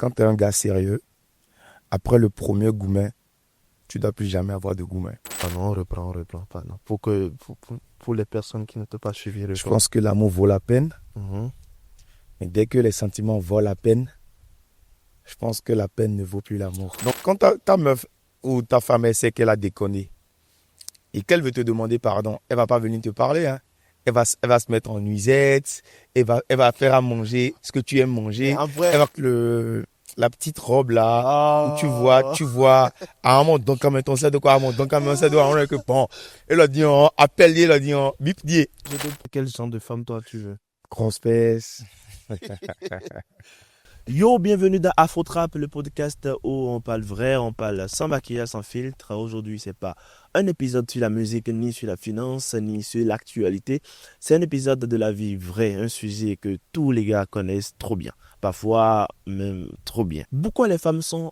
Quand tu es un gars sérieux, après le premier gourmet, tu ne dois plus jamais avoir de gourmet. Ah non, on reprend pas. Non. Pour les personnes qui ne t'ont pas suivi, Je pense que l'amour vaut la peine, Mhm. mais dès que les sentiments valent la peine, je pense que la peine ne vaut plus l'amour. Donc quand ta meuf ou ta femme elle sait qu'elle a déconné et qu'elle veut te demander pardon, elle va pas venir te parler, hein. Elle va se mettre en nuisette, elle va faire à manger ce que tu aimes manger. En vrai, Elle va que la petite robe là, où tu vois, à un moment, donc, quand même, on sait de quoi, à un moment, donc, quand même, on sait de quoi, on est que bon. Elle a dit, appelle-lui, elle a dit, bip, dit. quel genre de femme toi tu veux? Grosse fesse. Yo, bienvenue dans Afro Trap, le podcast où on parle vrai, on parle sans maquillage, sans filtre. Aujourd'hui, c'est pas un épisode sur la musique, ni sur la finance, ni sur l'actualité. C'est un épisode de la vie vraie, un sujet que tous les gars connaissent trop bien. Parfois, même trop bien. Pourquoi les femmes sont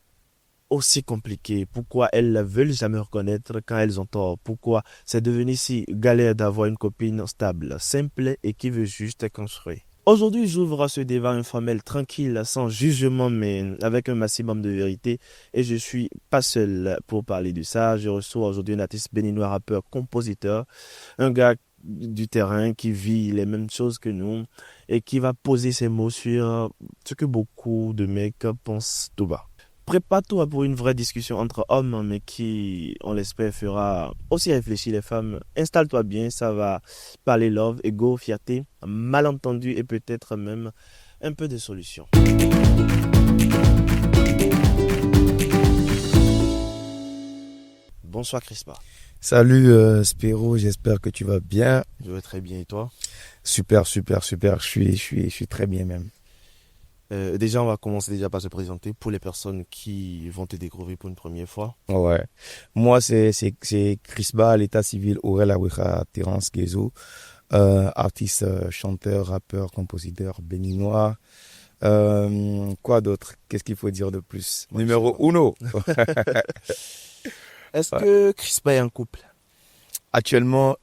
aussi compliquées? Pourquoi elles ne veulent jamais reconnaître quand elles ont tort? Pourquoi c'est devenu si galère d'avoir une copine stable, simple et qui veut juste construire? Aujourd'hui, j'ouvre ce débat informel, tranquille, sans jugement, mais avec un maximum de vérité. Et je suis pas seul pour parler de ça. Je reçois aujourd'hui un artiste béninois, rappeur, compositeur, un gars du terrain qui vit les mêmes choses que nous et qui va poser ses mots sur ce que beaucoup de mecs pensent tout bas. Prépare-toi pour une vraie discussion entre hommes, mais qui, on l'espère, fera aussi réfléchir les femmes. Installe-toi bien, ça va parler love, ego, fierté, malentendu et peut-être même un peu de solution. Bonsoir Crispa. Salut Spéro, j'espère que tu vas bien. Je vais très bien et toi? Super, super, super. Je suis très bien même. Déjà, on va commencer déjà par se présenter pour les personnes qui vont te découvrir pour une première fois. Ouais. Moi, c'est Crisba, l'état civil Aurel Aweka Terence Gezo, artiste, chanteur, rappeur, compositeur béninois. Quoi d'autre? Qu'est-ce qu'il faut dire de plus? Moi, Numéro uno. Est-ce Ouais. que Crispa est en couple? Actuellement,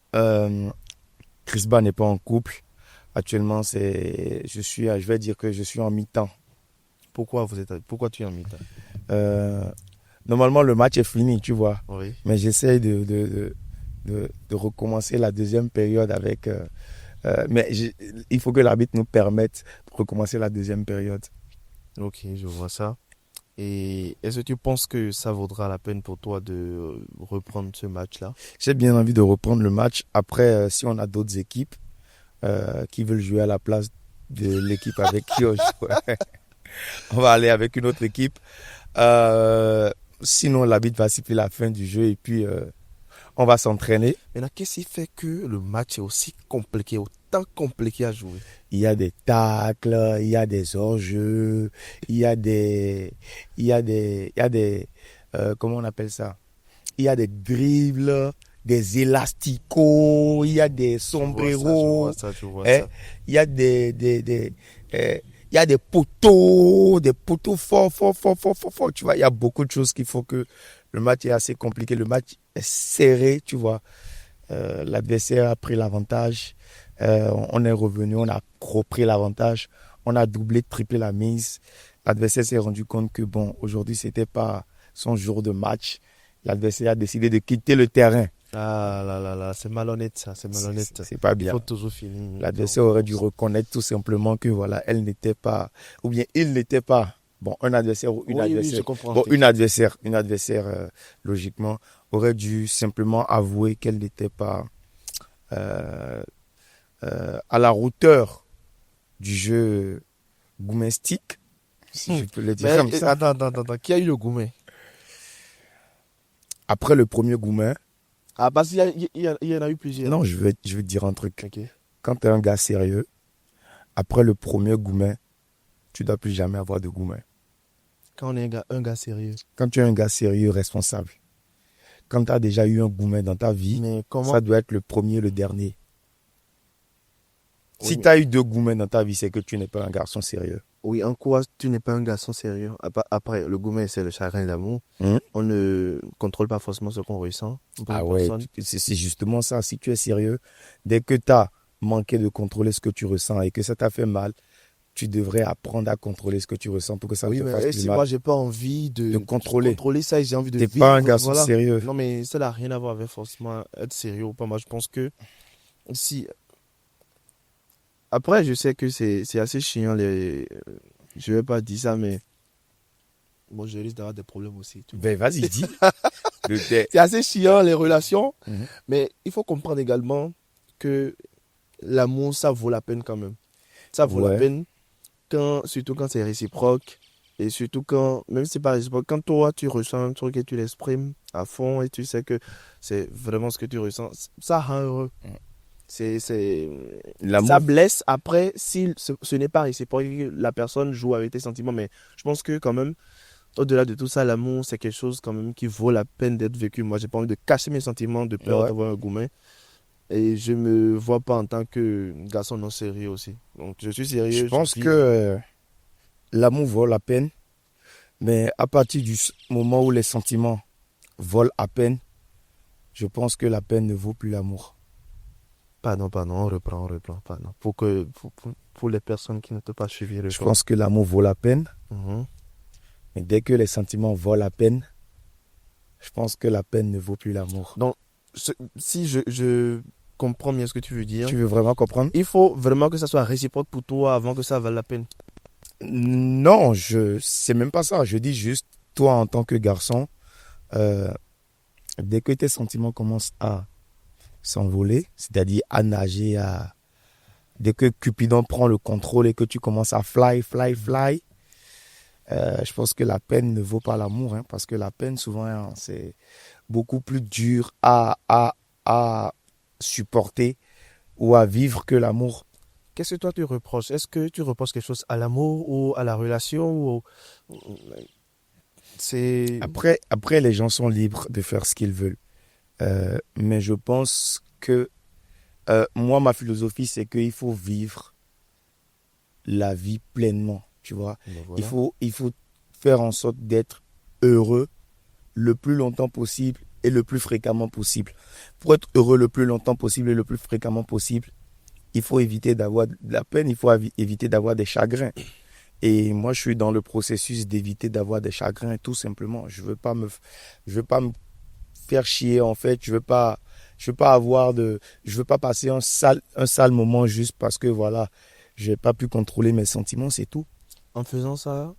Crisba n'est pas en couple. Actuellement, je vais dire que je suis en mi-temps. Pourquoi tu es en mi-temps? Euh, Normalement, le match est fini, tu vois. Oui. Mais j'essaie de recommencer la deuxième période avec. Il faut que l'arbitre nous permette de recommencer la deuxième période. Ok, je vois ça. Et est-ce que tu penses que ça vaudra la peine pour toi de reprendre ce match-là? J'ai bien envie de reprendre le match. Après, si on a d'autres équipes qui veulent jouer à la place de l'équipe avec qui on joue, on va aller avec une autre équipe. Sinon, l'arbitre va siffler la fin du jeu et puis on va s'entraîner. Maintenant, qu'est-ce qui fait que le match est aussi compliqué, autant compliqué à jouer? Il y a des tacles, il y a des hors-jeux, comment on appelle ça? Il y a des dribbles, des élasticos, il y a des sombreros, Je vois hein, ça. il y a il y a des poteaux forts, forts, forts, forts, forts, forts, tu vois. Il y a beaucoup de choses qui font que le match est assez compliqué. Le match est serré, tu vois. L'adversaire a pris l'avantage. On est revenu, on a repris l'avantage. On a doublé, triplé la mise. L'adversaire s'est rendu compte que, bon, aujourd'hui, c'était pas son jour de match. L'adversaire a décidé de quitter le terrain. Ah là là là, c'est malhonnête ça, c'est malhonnête. C'est pas Il bien. faut toujours finir. L'adversaire aurait dû reconnaître tout simplement que, voilà, elle n'était pas, ou bien il n'était pas, bon, un adversaire ou une Oui, adversaire. je comprends. Bon, une adversaire, logiquement, aurait dû simplement avouer qu'elle n'était pas euh, à la hauteur du jeu goumestique, si je peux le dire comme ça. Attends, qui a eu le gourmet? Après le premier goumet, Ah, parce qu'il y en a eu plusieurs. non, je vais te dire un truc. Ok. Quand tu es un gars sérieux, après le premier goumet, tu ne dois plus jamais avoir de goumet. Quand on est un gars sérieux. Quand tu es un gars sérieux, responsable, quand tu as déjà eu un goumet dans ta vie, Mais comment? ça doit être le premier, le dernier. Oui, Si mais- tu as eu 2 goumets dans ta vie, c'est que tu n'es pas un garçon sérieux. Oui, en quoi tu n'es pas un garçon sérieux? Après, le gourmet, c'est le chagrin d'amour. Hum? On ne contrôle pas forcément ce qu'on ressent pour Ah une ouais, personne. c'est justement ça. Si tu es sérieux, dès que tu as manqué de contrôler ce que tu ressens et que ça t'a fait mal, tu devrais apprendre à contrôler ce que tu ressens pour que ça Oui, te mais fasse du si mal. moi, j'ai pas envie De contrôler. contrôler ça et j'ai envie de T'es vivre. pas un garçon Voilà. sérieux. Non, mais ça n'a rien à voir avec forcément être sérieux ou pas. Moi, je pense que si. Après, je sais que c'est assez chiant. Je vais pas dire ça, mais bon, je risque d'avoir des problèmes aussi. Tu vois. Ben, vas-y, dis. C'est assez chiant, les relations. Mhm. Mais il faut comprendre également que l'amour, ça vaut la peine quand même. Ça vaut la Ouais. peine, surtout quand c'est réciproque. Et surtout quand, même si c'est pas réciproque, quand toi, tu ressens un truc et tu l'exprimes à fond et tu sais que c'est vraiment ce que tu ressens, ça rend heureux. Ça L'amour, blesse après si ce n'est pas réciproque, que la personne joue avec tes sentiments. Mais je pense que quand même, au-delà de tout ça, l'amour, c'est quelque chose quand même qui vaut la peine d'être vécu. Moi, j'ai pas envie de cacher mes sentiments de peur ouais. d'avoir un gourmet. Et je me vois pas en tant que garçon non sérieux aussi. Donc, je suis Je sérieux, je pense vis. que l'amour vaut la peine, mais à partir du moment où les sentiments volent à peine, je pense que la peine ne vaut plus l'amour. Pardon, on reprend, pardon. Pour les personnes qui ne t'ont pas suivi, Je pense que l'amour vaut la peine, Mhm. mais dès que les sentiments volent à peine, je pense que la peine ne vaut plus l'amour. Donc, si je comprends bien ce que tu veux dire, Tu veux vraiment comprendre? il faut vraiment que ça soit réciproque pour toi avant que ça vaille la peine. Non, c'est même pas ça. Je dis juste, toi en tant que garçon, euh, dès que tes sentiments commencent à s'envoler, c'est-à-dire à nager, dès que Cupidon prend le contrôle et que tu commences à fly, je pense que la peine ne vaut pas l'amour, hein, parce que la peine, souvent, hein, c'est beaucoup plus dur à supporter ou à vivre que l'amour. Qu'est-ce que toi tu reproches? Est-ce que tu reproches quelque chose à l'amour ou à la relation c'est... Après, les gens sont libres de faire ce qu'ils veulent. Mais je pense que moi, ma philosophie, c'est qu'il faut vivre la vie pleinement, tu vois. Ben Il voilà. faut, il faut faire en sorte d'être heureux le plus longtemps possible et le plus fréquemment possible. Pour être heureux le plus longtemps possible et le plus fréquemment possible, il faut éviter d'avoir de la peine, il faut éviter d'avoir des chagrins. Et moi, je suis dans le processus d'éviter d'avoir des chagrins, tout simplement. Je veux pas me faire chier, en fait. Je veux pas passer un sale moment juste parce que, voilà, j'ai pas pu contrôler mes sentiments, c'est tout. En faisant ça,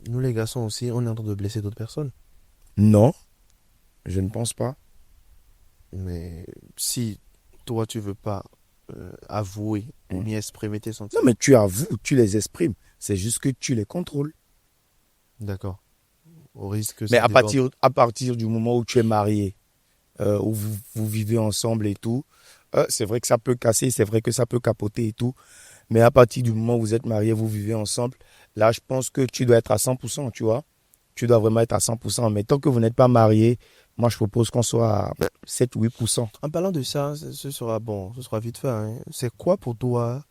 nous les garçons aussi, on est en train de blesser d'autres personnes. Non, je ne pense pas. Mais si toi tu veux pas avouer ou bien exprimer tes Non, sentiments, mais tu avoues, tu les exprimes. C'est juste que tu les contrôles. d'accord, au risque que Mais ça déborde. à partir du moment où tu es marié, où vous vivez ensemble et tout, c'est vrai que ça peut casser, c'est vrai que ça peut capoter et tout. Mais à partir du moment où vous êtes marié, vous vivez ensemble, là, je pense que tu dois être à 100%, tu vois. Tu dois vraiment être à 100%. Mais tant que vous n'êtes pas marié, moi, je propose qu'on soit à 7-8%. En parlant de ça, ce sera bon, ce sera vite fait, hein. C'est quoi pour toi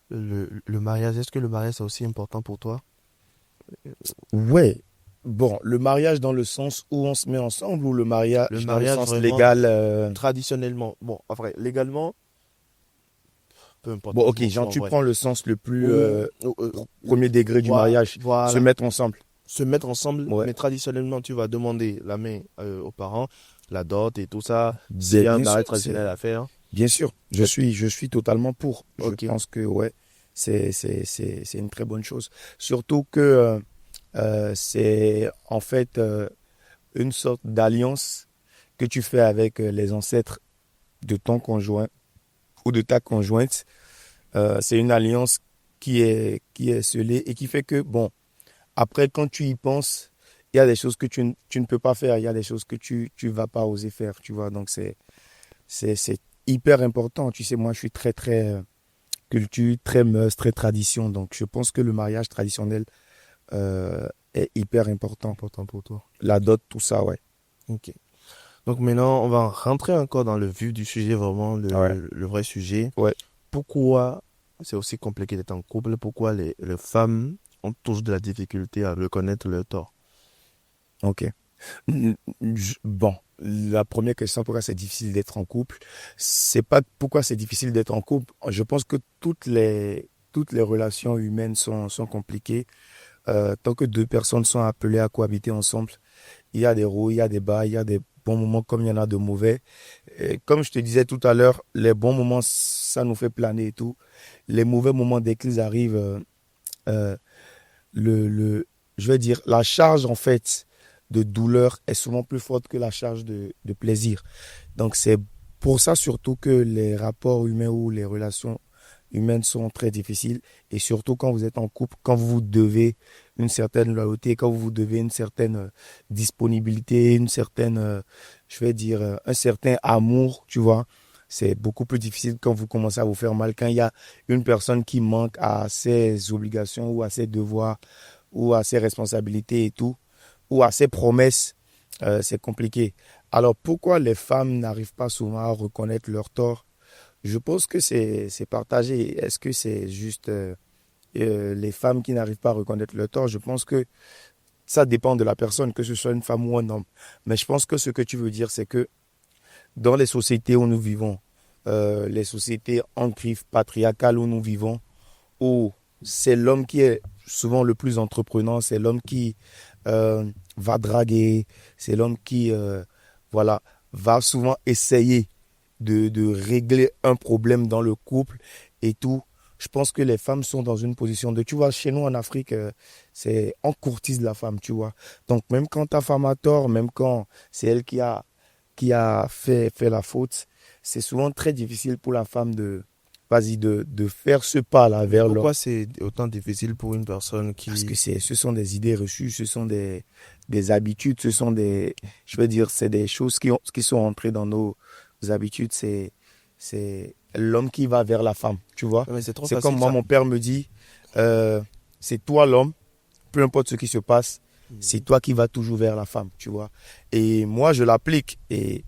le mariage? Est-ce que le mariage c'est aussi important pour toi? Ouais. Bon, le mariage dans le sens où on se met ensemble ou le mariage Le dans le mariage sens vraiment légal traditionnellement, bon, après, légalement, peu importe. Bon, je ok, m'en fous genre en tu vrai. prends le sens le plus Ou, premier degré du mariage, se voilà. mettre ensemble. Se mettre ensemble, Ouais. mais traditionnellement, tu vas demander la main aux parents, la dot et tout ça. S'il y a un Bien mariage sûr, traditionnel à faire. bien sûr, je suis totalement pour. Ok. Je pense que ouais, c'est une très bonne chose. Surtout que c'est en fait une sorte d'alliance que tu fais avec les ancêtres de ton conjoint ou de ta conjointe. C'est une alliance qui est scellée et qui fait que, bon, après, quand tu y penses, il y a des choses que tu ne peux pas faire, il y a des choses que tu vas pas oser faire, tu vois. Donc, c'est hyper important. Tu sais, moi, je suis très, très culture, très mœurs, très tradition. Donc, je pense que le mariage traditionnel est hyper important. Important pour toi. La dot, tout ça, ouais. Ok. Donc maintenant, on va rentrer encore dans le vif du sujet, vraiment Ouais. le vrai sujet. Ouais. Pourquoi c'est aussi compliqué d'être en couple? Pourquoi les femmes ont toujours de la difficulté à reconnaître leur tort? Ok. Bon, la première question, pourquoi c'est difficile d'être en couple? C'est pas pourquoi c'est difficile d'être en couple. Je pense que toutes les toutes les relations humaines sont compliquées. Tant que deux personnes sont appelées à cohabiter ensemble, il y a des hauts, il y a des bas, il y a des bons moments comme il y en a de mauvais. Et comme je te disais tout à l'heure, les bons moments, ça nous fait planer et tout. Les mauvais moments, dès qu'ils arrivent, euh, je vais dire, la charge en fait de douleur est souvent plus forte que la charge de plaisir. Donc c'est pour ça surtout que les rapports humains ou les relations humaines sont très difficiles. Et surtout quand vous êtes en couple, quand vous vous devez une certaine loyauté, quand vous vous devez une certaine disponibilité, une certaine, je vais dire, un certain amour, tu vois. C'est beaucoup plus difficile quand vous commencez à vous faire mal. Quand il y a une personne qui manque à ses obligations ou à ses devoirs ou à ses responsabilités et tout, ou à ses promesses, c'est compliqué. Alors pourquoi les femmes n'arrivent pas souvent à reconnaître leurs torts? Je pense que c'est partagé. Est-ce que c'est juste les femmes qui n'arrivent pas à reconnaître leurs torts? Je pense que ça dépend de la personne, que ce soit une femme ou un homme. Mais je pense que ce que tu veux dire, c'est que dans les sociétés où nous vivons, les sociétés ancrives patriarcales où nous vivons, où c'est l'homme qui est souvent le plus entreprenant, c'est l'homme qui va draguer, c'est l'homme qui voilà, va souvent essayer de régler un problème dans le couple et tout. Je pense que les femmes sont dans une position de... Tu vois, chez nous en Afrique, c'est on courtise la femme, tu vois. Donc même quand ta femme a tort, même quand c'est elle qui a fait la faute, c'est souvent très difficile pour la femme de faire ce pas-là vers l'homme. Pourquoi c'est autant difficile pour une personne qui... Parce que ce sont des idées reçues, ce sont des habitudes, ce sont des... Je veux dire, c'est des choses qui sont entrées dans nos habitudes. C'est l'homme qui va vers la femme, tu vois. Mais c'est trop C'est facile, comme moi, ça. mon père me dit, c'est toi l'homme, peu importe ce qui se passe, c'est toi qui vas toujours vers la femme, tu vois. Et moi, je l'applique. Et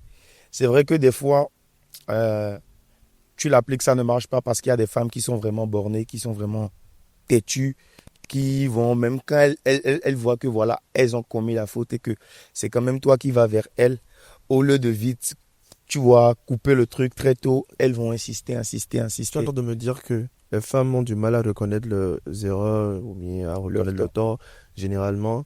c'est vrai que des fois, tu l'appliques, ça ne marche pas parce qu'il y a des femmes qui sont vraiment bornées, qui sont vraiment têtues, qui vont, même quand elles voient que voilà, elles ont commis la faute et que c'est quand même toi qui vas vers elles, au lieu de vite, tu vois, couper le truc très tôt, elles vont insister. Tu es en train de me dire que les femmes ont du mal à reconnaître leurs erreurs ou bien à reconnaître leurs torts, généralement,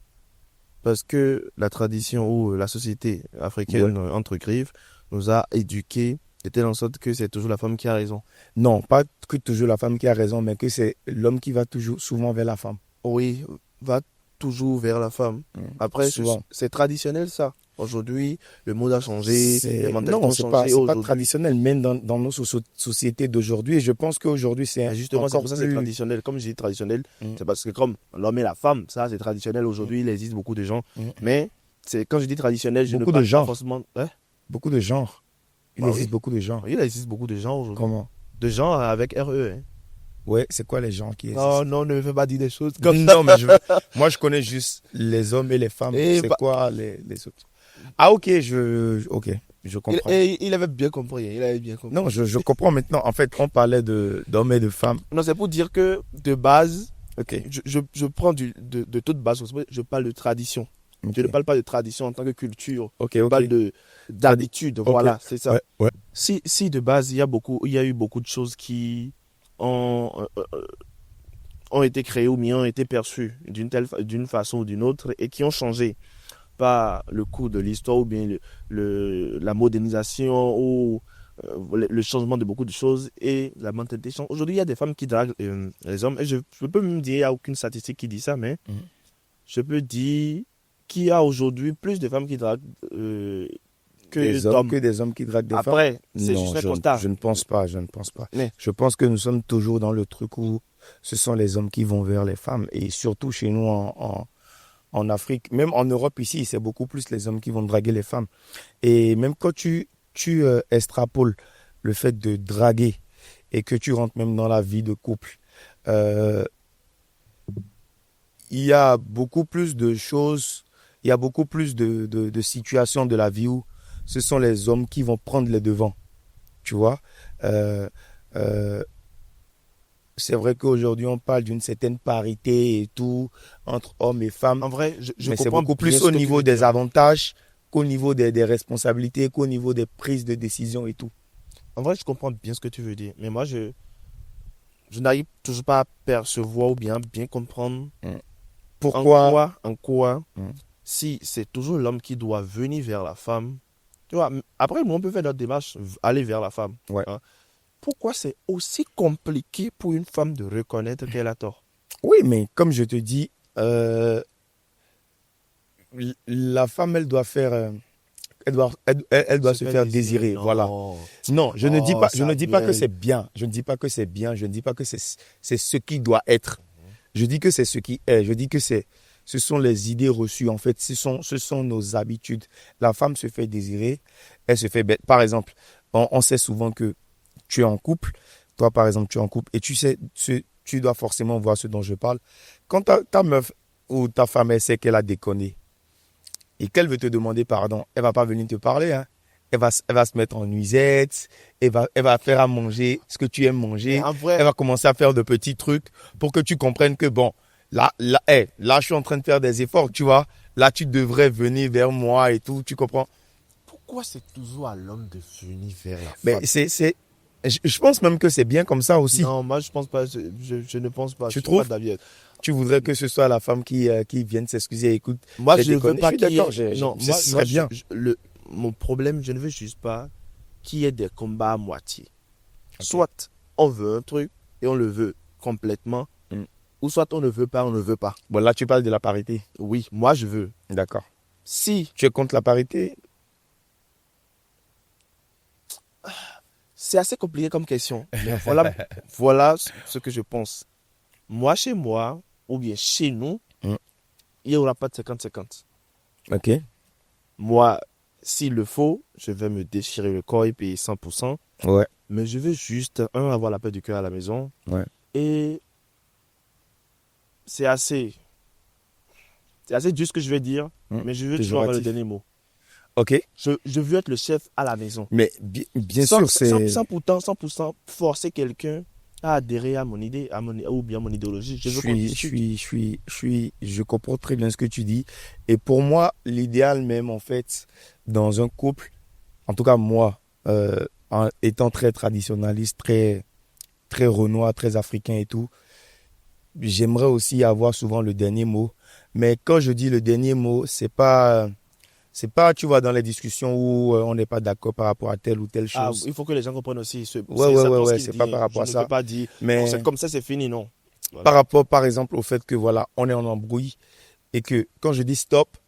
parce que la tradition ou la société africaine, entre griffes, nous a éduqués de telle en sorte que c'est toujours la femme qui a raison. Non, pas que toujours la femme qui a raison, mais que c'est l'homme qui va toujours souvent vers la femme. Oui, va toujours vers la femme. Après, souvent. c'est traditionnel ça. Aujourd'hui, le monde a changé, les mentalités Non, ont c'est changé. pas traditionnel, même dans nos sociétés d'aujourd'hui. Je pense qu'aujourd'hui, c'est Justement, c'est encore pour ça que c'est plus... traditionnel. Comme je dis traditionnel, c'est parce que comme l'homme et la femme, ça c'est traditionnel. Aujourd'hui, il existe beaucoup de gens. Mais quand je dis traditionnel, je Beaucoup ne de parle genres. pas forcément... Hein? Beaucoup de genres. Il Ah existe oui. beaucoup de genres. Il existe beaucoup de gens aujourd'hui. Comment? De gens avec RE. Hein. Ouais, c'est quoi les genres qui existent? Non, ne me fais pas dire des choses comme ça. Non, mais moi, je connais juste les hommes et les femmes. Et c'est bah- quoi les autres? Ah, ok, je comprends. Il avait bien compris. Il avait bien compris. Non, je comprends maintenant. En fait, on parlait d'hommes et de femmes. Non, c'est pour dire que de base, Ok. je prends de toute base. Je parle de tradition. Ok. Je ne parle pas de tradition en tant que culture. Ok, Je ok. parle d'habitude. Ok. Voilà, c'est ça. Ouais. Si de base, il y a eu beaucoup de choses qui ont été créées ou bien ont été perçues d'une façon ou d'une autre et qui ont changé par le cours de l'histoire ou bien la modernisation ou le changement de beaucoup de choses et la mentalité change. Aujourd'hui, il y a des femmes qui draguent les hommes et je peux même dire, il n'y a aucune statistique qui dit ça, mais je peux dire qu'il y a aujourd'hui plus de femmes qui draguent que Des hommes d'hommes. que des hommes qui draguent des femmes. Après, c'est Non, juste un je constat. ne pense pas. Mais- Je pense que nous sommes toujours dans le truc où ce sont les hommes qui vont vers les femmes. Et surtout chez nous en Afrique, même en Europe ici, c'est beaucoup plus les hommes qui vont draguer les femmes. Et même quand tu extrapoles le fait de draguer et que tu rentres même dans la vie de couple, il y a beaucoup plus de choses, il y a beaucoup plus de situations de la vie où ce sont les hommes qui vont prendre les devants. Tu vois, c'est vrai qu'aujourd'hui on parle d'une certaine parité et tout entre hommes et femmes. En vrai, je Mais c'est comprends beaucoup bien plus ce au que tu niveau veux des dire. avantages qu'au niveau des responsabilités, qu'au niveau des prises de décision et tout. En vrai, je comprends bien ce que tu veux dire. Mais moi, je n'arrive toujours pas à percevoir ou bien comprendre Pourquoi? en quoi, Mm. si c'est toujours l'homme qui doit venir vers la femme, tu vois, après, nous, on peut faire notre démarche, aller vers la femme. Ouais. Hein. Pourquoi c'est aussi compliqué pour une femme de reconnaître qu'elle a tort? Oui, mais comme je te dis, la femme, elle doit faire, elle doit se faire désirer. Voilà. Non. Non, je ne dis Oh, pas, je ne dis pas que Samuel. c'est bien. Je ne dis pas que c'est bien. Je ne dis pas que c'est ce qui doit être. Je dis que c'est ce qui est. Je dis que ce sont les idées reçues. En fait, ce sont nos habitudes. La femme se fait désirer. Elle se fait bête. Par exemple, on sait souvent que tu es en couple. Toi, par exemple, tu es en couple et tu sais, tu dois forcément voir ce dont je parle. Quand ta meuf ou ta femme, elle sait qu'elle a déconné et qu'elle veut te demander pardon, elle va pas venir te parler, hein. Elle va se mettre en nuisette, elle va faire à manger ce que tu aimes Mais manger, en vrai, elle va commencer à faire de petits trucs pour que tu comprennes que bon, là, je suis en train de faire des efforts, tu vois. Là, tu devrais venir vers moi et tout, tu comprends? pourquoi c'est toujours à l'homme de venir vers la Mais femme? je pense même que c'est bien comme ça aussi. Non, moi je pense pas, je ne pense pas, je Tu suis pas trouves? d'avis. Tu voudrais que ce soit la femme qui vienne s'excuser. Écoute, Moi j'ai je ne veux déconné. Je pas suis qu'il y d'accord, ait, non, ce moi serait bien. mon problème, je ne veux juste pas qu'il y ait des combats à moitié. Ok. Soit on veut un truc et on le veut complètement, Mm. ou soit on ne veut pas, on ne veut pas. Bon, là, tu parles de la parité. Oui, moi je veux. D'accord. Si Tu es contre la parité? c'est assez compliqué comme question, mais voilà, voilà ce que je pense. Moi, chez moi, ou bien chez nous, Mm. il n'y aura pas de 50-50. Ok. Moi, s'il le faut, je vais me déchirer le corps et payer 100%. Ouais. Mais je veux juste, avoir la paix du cœur à la maison. Ouais. Et c'est assez, c'est assez dur ce que je vais dire, Mm. mais je veux toujours avoir le Péjoratif. dernier mot. Ok. Je veux être le chef à la maison. Mais bien sûr, c'est. Sans pourtant forcer quelqu'un à adhérer à mon idée, ou bien à mon idéologie. Je veux qu'on discute. Je comprends très bien ce que tu dis. Et pour moi, l'idéal même, en fait, dans un couple, en tout cas moi, étant très traditionnaliste, très renois, très africain et tout, j'aimerais aussi avoir souvent le dernier mot. Mais quand je dis le dernier mot, c'est pas, tu vois, dans les discussions où on n'est pas d'accord par rapport à telle ou telle Ah, chose. il faut que les gens comprennent aussi. Ouais, C'est ouais, ouais, exactement ce ouais, qu'il c'est dit. pas par rapport Je à ne peux ça. pas dire, bon, c'est Mais comme ça, c'est fini, non. Voilà. par rapport, par exemple, au fait que voilà, on est en embrouille et que quand je dis stop,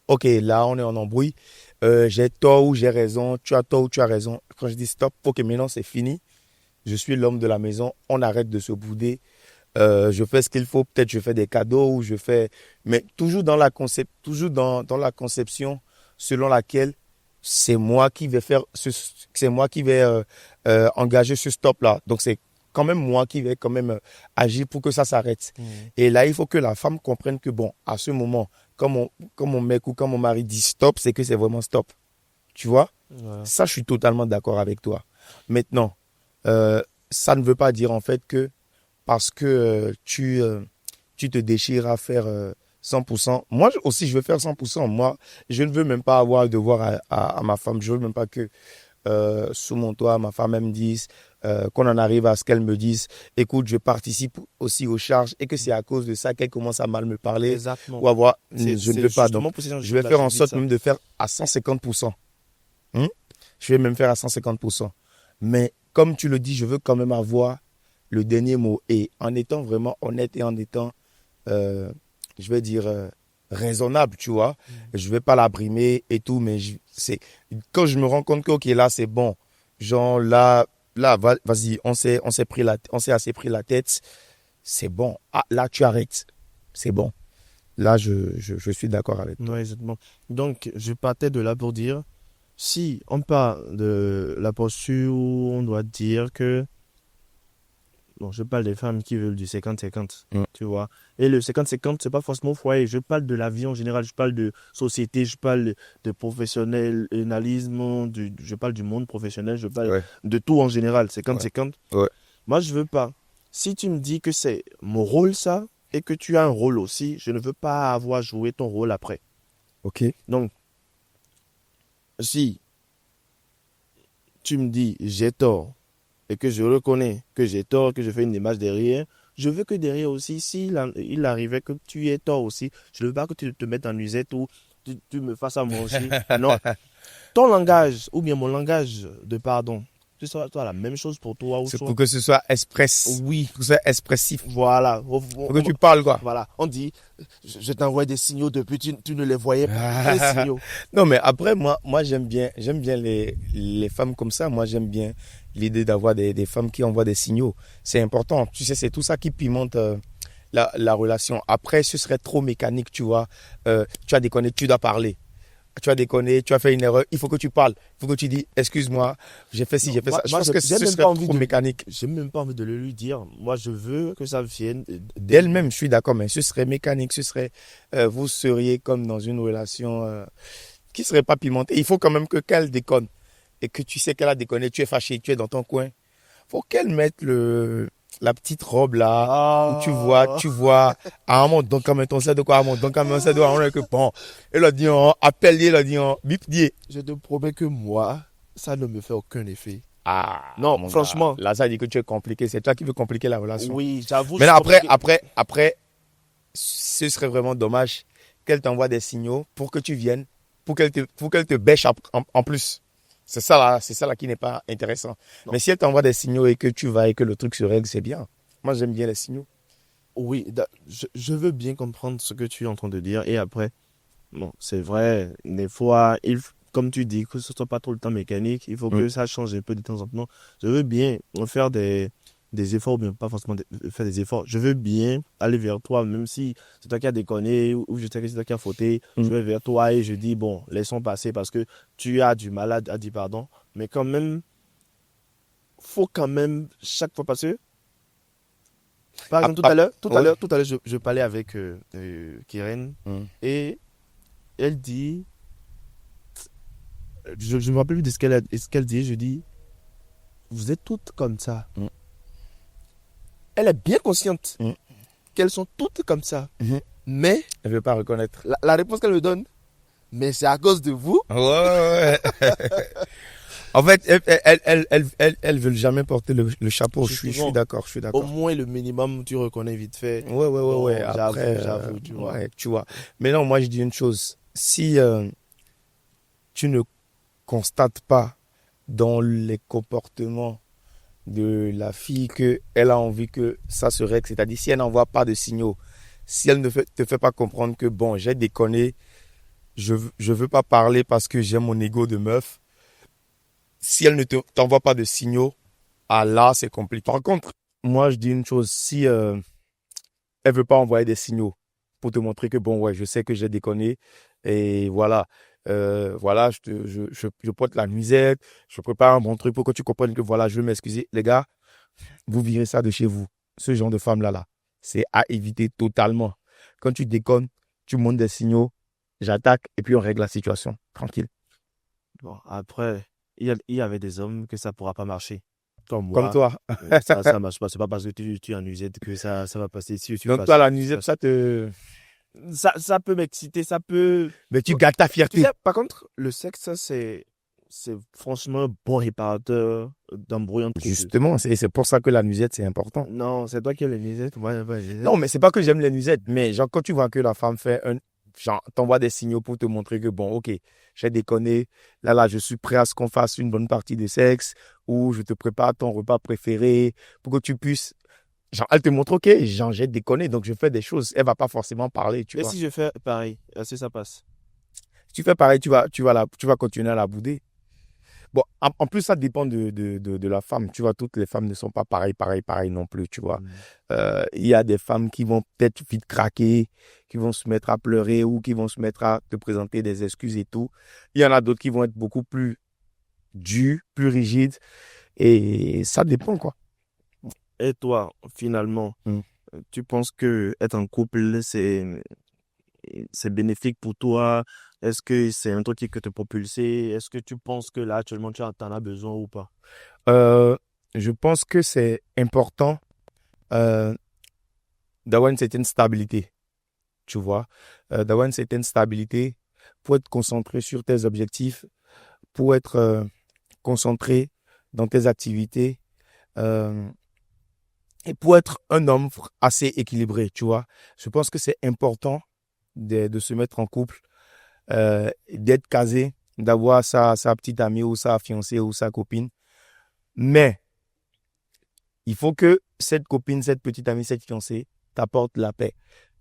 ok, là, on est en embrouille, j'ai tort ou j'ai raison, tu as tort ou tu as raison. Quand je dis stop, ok, maintenant c'est fini, je suis l'homme de la maison, on arrête de se bouder, je fais ce qu'il faut, peut-être je fais des cadeaux ou je fais, mais toujours dans la conception selon laquelle c'est moi qui vais engager ce stop-là. Donc c'est quand même moi qui vais quand même agir pour que ça s'arrête. Et là, il faut que la femme comprenne que bon, à ce moment, quand mon mec ou quand mon mari dit stop, c'est que c'est vraiment stop. Tu vois? Voilà. Ça, je suis totalement d'accord avec toi. Maintenant, ça ne veut pas dire en fait que parce que tu te déchires à faire 100%. Moi aussi, je veux faire 100%. Moi, je ne veux même pas avoir à devoir à ma femme. Je veux même pas que sous mon toit, ma femme elle me dise, qu'on en arrive à ce qu'elle me dise, écoute, je participe aussi aux charges et que c'est à cause de ça qu'elle commence à mal me parler Exactement. ou avoir, C'est je ne veux pas. Donc, justement pour ces gens je vais là, faire en dis sorte ça. même de faire à 150%. Je vais même faire à 150%. Mais comme tu le dis, je veux quand même avoir le dernier mot. Et en étant vraiment honnête et en étant, je vais dire, raisonnable, tu vois. Je vais pas la brimer et tout, mais quand je me rends compte que, ok, là, c'est bon. Genre, vas-y, on s'est assez pris la tête. C'est bon. Ah, là, tu arrêtes. C'est bon. Là, je suis d'accord avec toi. Ouais, exactement. Donc, je partais de là pour dire, si on parle de la posture où on doit dire que, bon, je parle des femmes qui veulent du 50-50, tu vois. Et le 50-50, c'est pas forcément au foyer. Je parle de la vie en général, je parle de société, je parle de professionnalisme, je parle du monde professionnel, je parle Ouais. de tout en général, 50-50. Ouais. Moi, je veux pas. Si tu me dis que c'est mon rôle, ça, et que tu as un rôle aussi, je ne veux pas avoir joué ton rôle après. Ok. Donc, si tu me dis j'ai tort et que je reconnais que j'ai tort, que je fais une démarche derrière, je veux que derrière aussi, il arrivait que tu aies tort aussi, je ne veux pas que tu te mettes en nuisette ou tu me fasses à manger. Non. Ton langage, ou bien mon langage de pardon, ce soit la même chose pour toi ou C'est soit... pour que ce soit Oui, pour que ce soit expressif. voilà. Pour que tu parles, quoi. Voilà, on dit, je t'envoie des signaux depuis, tu ne les voyais pas. Quels signaux? Non, mais après, moi j'aime bien les femmes comme ça. Moi, j'aime bien l'idée d'avoir des femmes qui envoient des signaux. C'est important. Tu sais, c'est tout ça qui pimente la relation. Après, ce serait trop mécanique, tu vois. Tu as déconné, tu dois parler. Tu as déconné, tu as fait une erreur, il faut que tu parles. Il faut que tu dis, excuse-moi, j'ai fait ci, j'ai fait ça. Je pense que ce serait trop mécanique. J'ai même pas envie de le lui dire. Moi, je veux que ça vienne d'elle-même. Je suis d'accord, mais ce serait mécanique. Ce serait, vous seriez comme dans une relation qui serait pas pimentée. Il faut quand même que qu'elle déconne et que tu sais qu'elle a déconné, tu es fâché, tu es dans ton coin. Faut qu'elle mette la petite robe là, où tu vois, à un moment, donc quand même, on sait de quoi, à un moment, donc quand même, on sait de quoi, on est que bon. Elle a dit, appelle, elle a dit, bip, dit. Je te promets que moi, ça ne me fait aucun effet. Ah, non, franchement. Là, ça dit que tu es compliqué. C'est toi qui veux compliquer la relation. Oui, j'avoue. Mais après, ce serait vraiment dommage qu'elle t'envoie des signaux pour que tu viennes, pour qu'elle te bêche en plus. C'est ça là qui n'est pas intéressant. Non. Mais si elle t'envoie des signaux et que tu vas et que le truc se règle, c'est bien. Moi, j'aime bien les signaux. Oui, je veux bien comprendre ce que tu es en train de dire. Et après, bon, c'est vrai, des fois, comme tu dis, que ce soit pas tout le temps mécanique, il faut que ça change un peu de temps en temps. Je veux bien faire des efforts, ou bien pas forcément faire des efforts. Je veux bien aller vers toi, même si c'est toi qui as déconné ou je sais que c'est toi qui as fauté. Je vais vers toi et je dis, bon, laissons passer parce que tu as du mal à dire pardon. Mais quand même, faut quand même, chaque fois passer. Par exemple, tout à l'heure, je parlais avec Keren et elle dit, je me rappelle plus de ce qu'elle dit, je dis, vous êtes toutes comme ça. Elle est bien consciente qu'elles sont toutes comme ça. Mais elle ne veut pas reconnaître. La réponse qu'elle me donne, mais c'est à cause de vous. Ouais. En fait, elles veulent jamais porter le chapeau. Je suis d'accord. Au moins le minimum, tu reconnais vite fait. Ouais. Après, j'avoue, tu vois. Ouais, tu vois. Mais non, moi je dis une chose. Si tu ne constates pas dans les comportements de la fille qu'elle a envie que ça se règle, c'est-à-dire si elle n'envoie pas de signaux, si elle ne te fait pas comprendre que bon, j'ai déconné, je veux pas parler parce que j'ai mon ego de meuf. Si elle ne t'envoie pas de signaux, là, c'est compliqué. Par contre, moi, je dis une chose. Si elle veut pas envoyer des signaux pour te montrer que, bon, ouais, je sais que j'ai déconné. Et voilà, je porte la nuisette. Je prépare un bon truc pour que tu comprennes que, voilà, je veux m'excuser. Les gars, vous virez ça de chez vous. Ce genre de femme-là, c'est à éviter totalement. Quand tu déconnes, tu montes des signaux, j'attaque et puis on règle la situation. Tranquille. Bon, après... Il y avait des hommes que ça ne pourra pas marcher. Comme toi. Ça ne marche pas. Ce n'est pas parce que tu es en nuisette que ça va passer. Donc toi, la nuisette, ça peut m'exciter, ça peut... Mais tu gâtes ta fierté. Tu sais, par contre, le sexe, c'est franchement un bon réparateur d'embrouille entre deux. Justement, c'est pour ça que la nuisette, c'est important. Non, c'est toi qui aimes les nuisettes. Non, mais c'est pas que j'aime les nuisettes. Mais genre, quand tu vois que la femme fait t'envoie des signaux pour te montrer que bon, ok, j'ai déconné. Là, je suis prêt à ce qu'on fasse une bonne partie de sexe ou je te prépare ton repas préféré pour que tu puisses. Genre, elle te montre, ok, genre, j'ai déconné, donc je fais des choses. Elle va pas forcément parler, tu vois. Et si je fais pareil, est-ce que ça passe? Si tu fais pareil, tu vas continuer à la bouder. Bon, en plus, ça dépend de la femme. Tu vois, toutes les femmes ne sont pas pareilles non plus, tu vois. Il y a des femmes qui vont peut-être vite craquer, qui vont se mettre à pleurer ou qui vont se mettre à te présenter des excuses et tout. Il y en a d'autres qui vont être beaucoup plus dures, plus rigides. Et ça dépend, quoi. Et toi, finalement, tu penses que être en couple, c'est bénéfique pour toi? Est-ce que c'est un truc qui peut te propulser? Est-ce que tu penses que là, actuellement, tu en as besoin ou pas? Je pense que c'est important d'avoir une certaine stabilité, tu vois. D'avoir une certaine stabilité pour être concentré sur tes objectifs, pour être concentré dans tes activités, Et pour être un homme assez équilibré, tu vois, je pense que c'est important de se mettre en couple, d'être casé, d'avoir sa petite amie ou sa fiancée ou sa copine. Mais il faut que cette copine, cette petite amie, cette fiancée t'apporte la paix.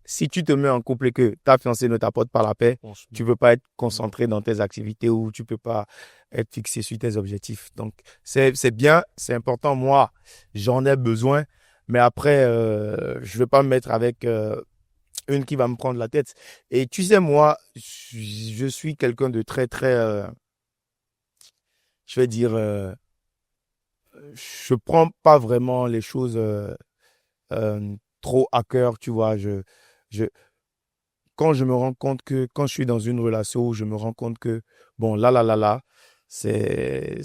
Si tu te mets en couple et que ta fiancée ne t'apporte pas la paix, tu ne peux pas être concentré dans tes activités ou tu ne peux pas être fixé sur tes objectifs. Donc, c'est bien, c'est important. Moi, j'en ai besoin, mais après, je ne vais pas me mettre avec une qui va me prendre la tête. Et tu sais, moi, je suis quelqu'un de très, très, je vais dire, je prends pas vraiment les choses trop à cœur, tu vois. Je, quand je me rends compte que, quand je suis dans une relation, je me rends compte que, bon, là, c'est,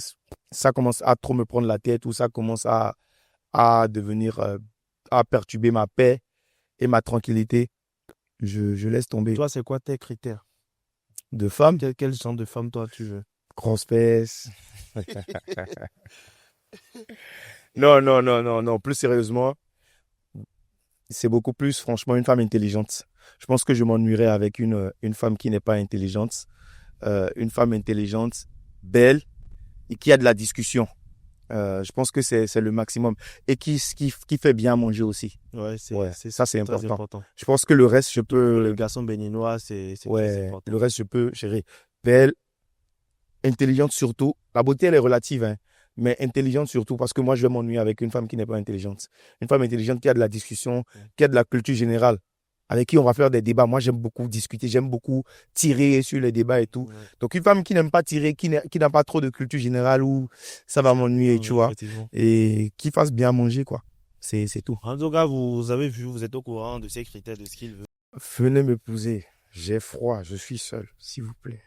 ça commence à trop me prendre la tête ou ça commence à devenir, à perturber ma paix et ma tranquillité. Je laisse tomber. Toi, c'est quoi tes critères? De femme, Quel genre de femme, toi, tu veux? grosse fesse. Non. Plus sérieusement, c'est beaucoup plus, franchement, une femme intelligente. Je pense que je m'ennuierais avec une femme qui n'est pas intelligente. Une femme intelligente, belle et qui a de la discussion. Je pense que c'est le maximum. Et qui fait bien manger aussi. Ouais, Ça, c'est très important. important. Je pense que le reste, je peux. Le garçon béninois, c'est très Ouais, important. le reste, je peux gérer. Belle, intelligente surtout. La beauté, elle est relative, hein, mais intelligente surtout, parce que moi, je vais m'ennuyer avec une femme qui n'est pas intelligente. Une femme intelligente qui a de la discussion, qui a de la culture générale, avec qui on va faire des débats. Moi, j'aime beaucoup discuter, j'aime beaucoup tirer sur les débats et tout. Ouais. Donc, une femme qui n'aime pas tirer, qui n'a pas trop de culture générale, où ça va m'ennuyer, tu vois, Effectivement. et qui fasse bien manger, quoi. C'est tout. En tout cas, vous avez vu, vous êtes au courant de ces critères, de ce qu'il veut. Venez m'épouser. J'ai froid, je suis seul, s'il vous plaît.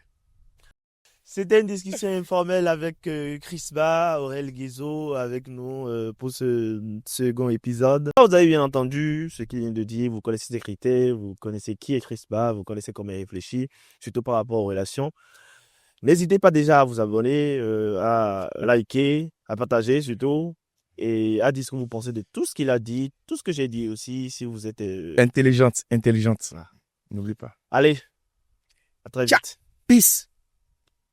C'était une discussion informelle avec Chris Ba, Aurel Guizot avec nous pour ce second épisode. Vous avez bien entendu ce qu'il vient de dire, vous connaissez ses critères, vous connaissez qui est Chris Ba, vous connaissez comment il réfléchit, surtout par rapport aux relations. N'hésitez pas déjà à vous abonner, à liker, à partager surtout, et à dire ce que vous pensez de tout ce qu'il a dit, tout ce que j'ai dit aussi, si vous êtes... Intelligente. Voilà. N'oublie pas. Allez, à très Ciao. vite. Peace.